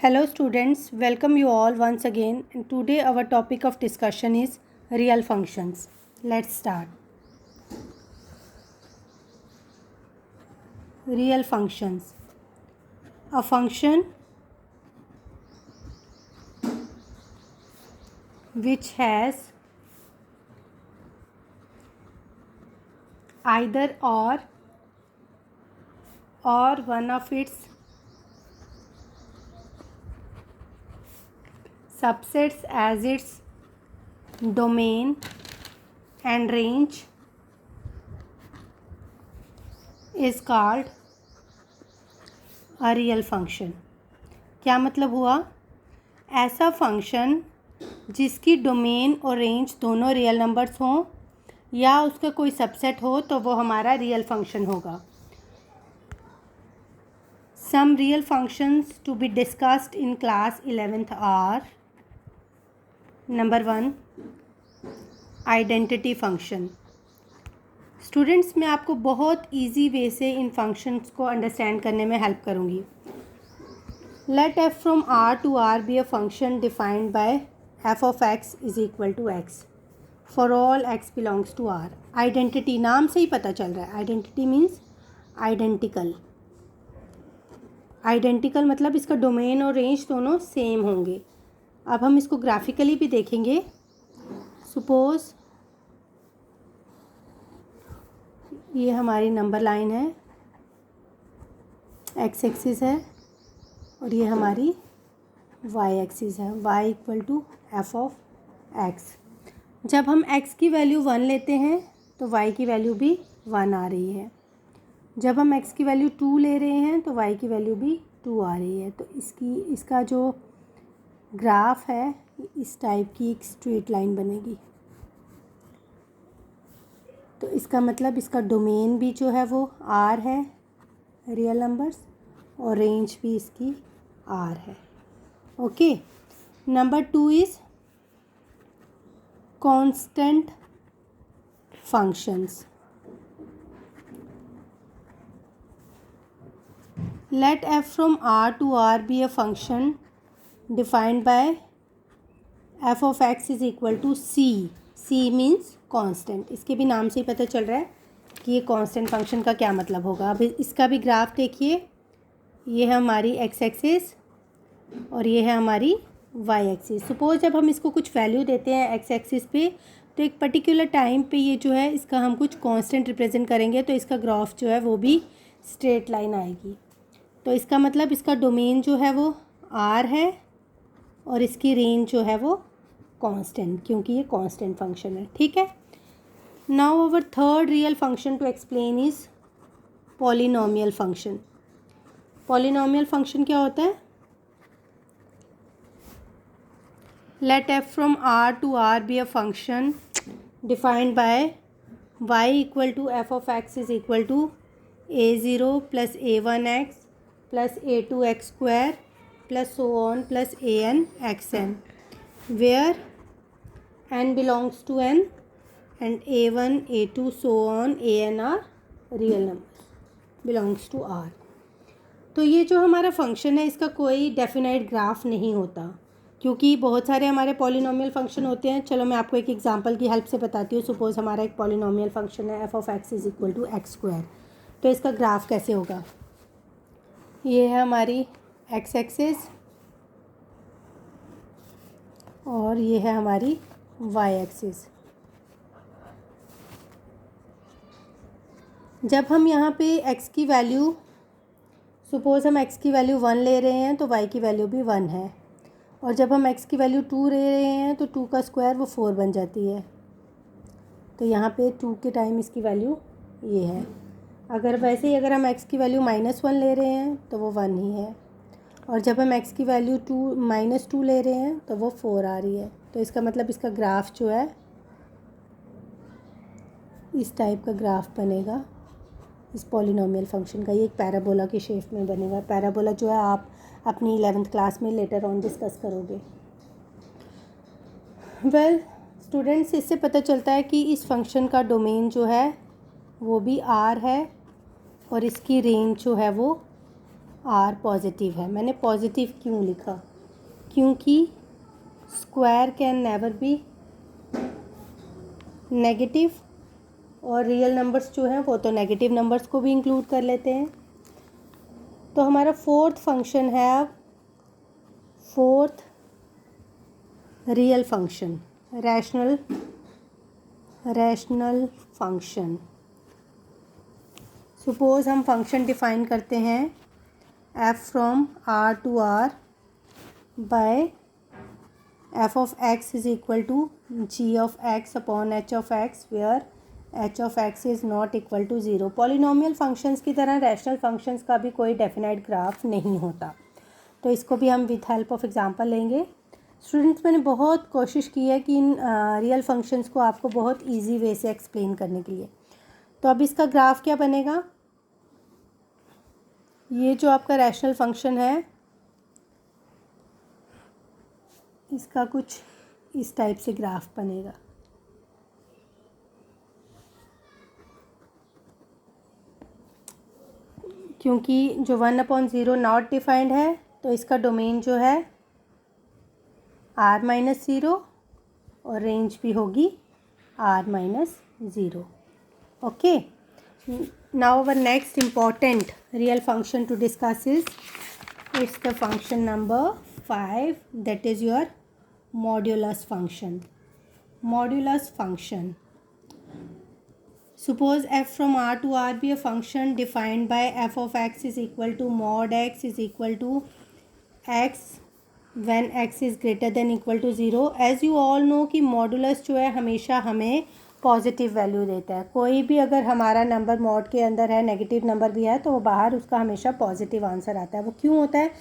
Hello students, welcome you all once again, and today our topic of discussion is real functions. Let's start. Real functions. A function which has either or one of its subsets as its domain and range is called a real function. क्या मतलब हुआ? ऐसा function जिसकी domain और range दोनों real numbers हों या उसका कोई सबसेट हो तो वो हमारा रियल फंक्शन होगा. Some real functions to be discussed in class 11th are: Number 1, identity function. Students, मैं आपको बहुत इजी वे से इन फंक्शंस को अंडरस्टैंड करने में हेल्प करूँगी. Let f from r to r be a function defined by f of x is equal to x for all x belongs to r. Identity, नाम से ही पता चल रहा है. Identity means identical. आइडेंटिकल मतलब इसका डोमेन और रेंज दोनों सेम होंगे. अब हम इसको ग्राफिकली भी देखेंगे. सपोज ये हमारी नंबर लाइन है, एक्स एक्सिस है, और ये हमारी वाई एक्सिस है. Y equal to F of X. जब हम एक्स की वैल्यू 1 लेते हैं तो वाई की वैल्यू भी 1 आ रही है. जब हम x की वैल्यू 2 ले रहे हैं तो y की वैल्यू भी 2 आ रही है. तो इसका जो ग्राफ है इस टाइप की एक स्ट्रेट लाइन बनेगी. तो इसका मतलब इसका डोमेन भी जो है वो r है, रियल नंबर्स, और रेंज भी इसकी r है. Okay. Number 2 is constant functions. Let f from r to r be a function defined by f of x is equal to c. c means constant. इसके भी नाम से ही पता चल रहा है कि ये कांस्टेंट फंक्शन का क्या मतलब होगा. अब इसका भी ग्राफ देखिए. ये है हमारी एक्स एक्सिस और ये है हमारी वाई एक्सिस. सपोज जब हम इसको कुछ वैल्यू देते हैं एक्स एक्सिस पे तो एक पर्टिकुलर टाइम पे ये जो है इसका हम कुछ कांस्टेंट रिप्रेजेंट करेंगे तो इसका ग्राफ जो है वो भी स्ट्रेट लाइन आएगी. तो इसका मतलब इसका डोमेन जो है वो r है और इसकी रेंज जो है वो कांस्टेंट, क्योंकि ये कांस्टेंट फंक्शन है. ठीक है. Now our third real function to explain is polynomial function. Polynomial function क्या होता है? Let f from r to r be a function defined by y equal to F of x is equal to a0 plus a1x plus a2x square plus so on plus an xn, where n belongs to n and a1 a2 so on an are real numbers belongs to r. तो ये जो हमारा function है इसका कोई definite graph नहीं होता क्योंकि बहुत सारे हमारे पॉलिनोमियल फंक्शन होते हैं. चलो मैं आपको एक एग्जांपल की हेल्प से बताती हूँ. सपोज़ हमारा एक पॉलिनोमियल फंक्शन है f of x is equal to X square. तो इसका ग्राफ कैसे होगा? ये है हमारी एक्स एक्सिस और ये है हमारी वाई एक्सिस. जब हम यहाँ पे x की वैल्यू, सपोज़ हम x की वैल्यू 1 ले रहे हैं तो y की वैल्यू भी 1 है, और जब हम x की वैल्यू 2 ले रहे हैं तो 2 का स्क्वायर वो 4 बन जाती है. तो यहाँ पे 2 के टाइम इसकी वैल्यू ये है. अगर वैसे ही अगर हम x की वैल्यू -1 ले रहे हैं तो वो 1 ही है, और जब हम x की वैल्यू -2 ले रहे हैं तो वो 4 आ रही है. तो इसका मतलब इसका ग्राफ जो है इस टाइप का ग्राफ बनेगा इस पॉलिनोमियल फंक्शन का. ये एक पैराबोला की शेप में बनेगा. पैराबोला जो है आप अपनी 11th क्लास में लेटर ऑन डिस्कस करोगे. वेल स्टूडेंट्स, इससे पता चलता है कि इस फंक्शन का डोमेन जो है वो भी r है और इसकी रेंज जो है वो आर पॉजिटिव है। मैंने पॉजिटिव क्यों लिखा? क्योंकि square can never be negative, और रियल नंबर्स जो हैं वो तो नेगेटिव नंबर्स को भी इंक्लूड कर लेते हैं। तो हमारा फोर्थ फंक्शन है अब fourth real function, rational function. Suppose हम फंक्शन डिफाइन करते हैं f from r to r by f of x is equal to g of x upon h of x where h of x is not equal to 0। Polynomial functions की तरह rational functions का भी कोई definite graph नहीं होता, तो इसको भी हम विथ हेल्प ऑफ एग्जांपल लेंगे। स्टूडेंट्स, मैंने बहुत कोशिश की है कि इन रियल फंक्शंस को आपको बहुत इजी वे से एक्सप्लेन करने के लिए। तो अब इसका ग्राफ क्या बनेगा? ये जो आपका रैशनल फंक्शन है इसका कुछ इस टाइप से ग्राफ बनेगा। क्योंकि जो 1/0 नॉट डिफाइंड है तो इसका डोमेन जो है r-0 और रेंज भी होगी r-0। Okay, now our next important real function to discuss is it's the function number 5, that is your modulus function. Modulus function, suppose f from r to r be a function defined by f of x is equal to mod x is equal to x when x is greater than equal to 0। as you all know कि modulus जो है हमेशा हमें positive value देता है। कोई भी अगर हमारा नंबर मॉड के अंदर है, नेगेटिव नंबर भी है, तो वो बाहर उसका हमेशा पॉजिटिव आंसर आता है। वो क्यों होता है?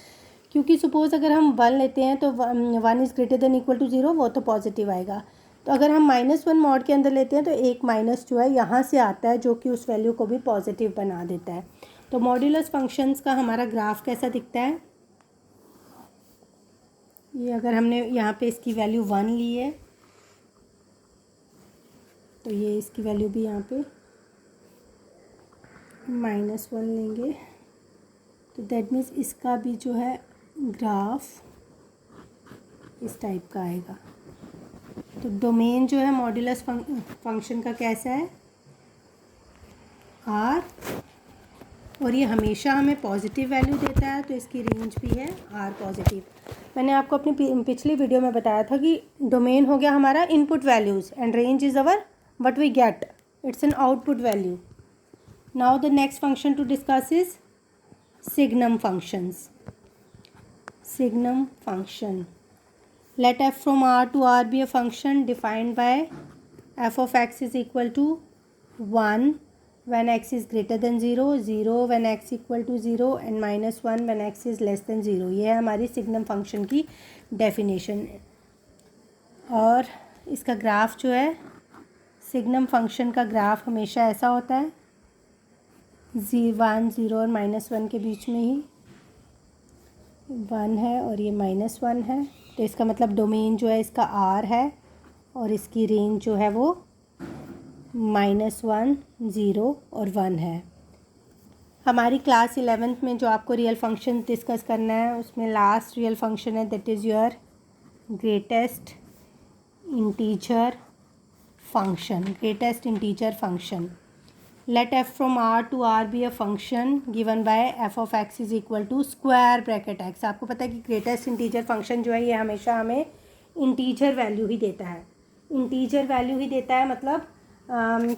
क्योंकि सपोज़ अगर हम 1 लेते हैं तो 1 is greater than equal to 0, वो तो पॉजिटिव आएगा। तो अगर हम -1 मॉड के अंदर लेते हैं तो एक माइनस जो है यहाँ से आता है जो कि उस वैल्यू को भी पॉजिटिव बना देता है। तो मॉड्यूलस फंक्शंस का हमारा ग्राफ कैसा दिखता है? ये अगर हमने यहाँ पे इसकी वैल्यू 1 ली है तो ये इसकी वैल्यू भी यहाँ पे -1 लेंगे, तो दैट मीन्स इसका भी जो है ग्राफ इस टाइप का आएगा। तो डोमेन जो है मॉड्यूलस फंक्शन का कैसा है? r, और ये हमेशा हमें पॉजिटिव वैल्यू देता है, तो इसकी रेंज भी है r पॉजिटिव। मैंने आपको अपनी पिछली वीडियो में बताया था कि डोमेन हो गया हमारा input values and range is our what we get, it's an output value. Now the next function to discuss is signum functions. Signum function, let f from r to r be a function defined by f of x is equal to 1 when x is greater than 0, 0 when x equal to 0 and -1 when x is less than 0। ये है हमारी signum function की definition. और इसका graph जो है, signum function का graph हमेशा ऐसा होता है 1, 0 और -1 के बीच में ही 1 है और ये -1 है, तो इसका मतलब डोमेन जो है इसका r है और इसकी रेंज जो है वो -1, 0 और 1 है। हमारी क्लास 11th में जो आपको रियल फंक्शन डिस्कस करना है उसमें लास्ट रियल फंक्शन है that is your greatest integer function. let f from r to r be a function given by f of x is equal to square bracket x। आपको पता है कि greatest integer function जो है ये हमेशा हमें इंटीजर वैल्यू ही देता है। इंटीजर वैल्यू ही देता है मतलब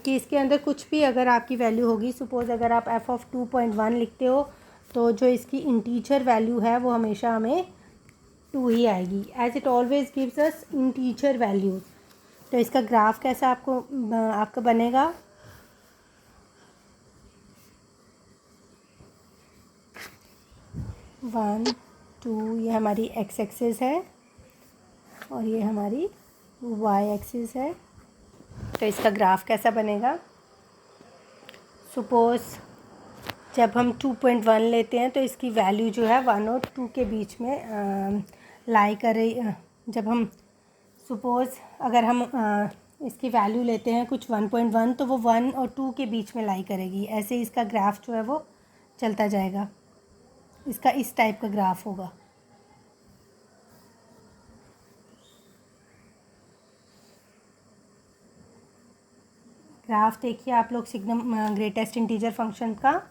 कि इसके अंदर कुछ भी अगर आपकी वैल्यू होगी, सपोज़ अगर आप f of 2.1 लिखते हो तो जो इसकी इंटीजर वैल्यू है वो हमेशा हमें 2 ही आएगी, as it always gives us integer value. तो इसका ग्राफ कैसा आपका बनेगा? वन, 2, ये हमारी x एक्सिस है और ये हमारी y एक्सिस है। तो इसका ग्राफ कैसा बनेगा? सपोज़ जब हम 2.1 लेते हैं तो इसकी वैल्यू जो है 1 और 2 के बीच में लाई कर रही। जब हम सपोज़ अगर हम इसकी वैल्यू लेते हैं कुछ 1.1 तो वो 1 और 2 के बीच में लाई करेगी। ऐसे इसका ग्राफ जो है वो चलता जाएगा। इसका इस टाइप का ग्राफ होगा। ग्राफ देखिए आप लोग सिग्नम ग्रेटेस्ट इंटीजर फंक्शन का।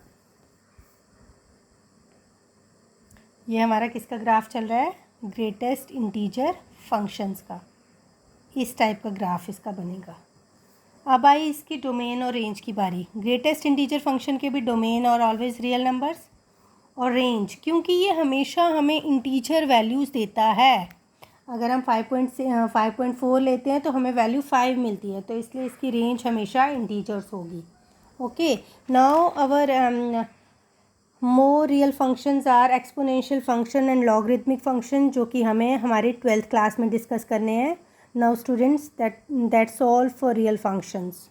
ये हमारा किसका ग्राफ चल रहा है, ग्रेटेस्ट इंटीजर फंक्शंस का। इस टाइप का ग्राफ इसका बनेगा। अब आई इसकी डोमेन और रेंज की बारी। ग्रेटेस्ट इंटीजर फंक्शन के भी डोमेन और ऑलवेज रियल नंबर्स, और रेंज क्योंकि ये हमेशा हमें इंटीजर वैल्यूज़ देता है। अगर हम 5.4 लेते हैं तो हमें वैल्यू 5 मिलती है, तो इसलिए इसकी रेंज हमेशा इंटीजर्स होगी। Okay, now our more real functions are exponential function and logarithmic function, जो कि हमें हमारे 12th क्लास में डिस्कस करने हैं। Now students, that's all for real functions.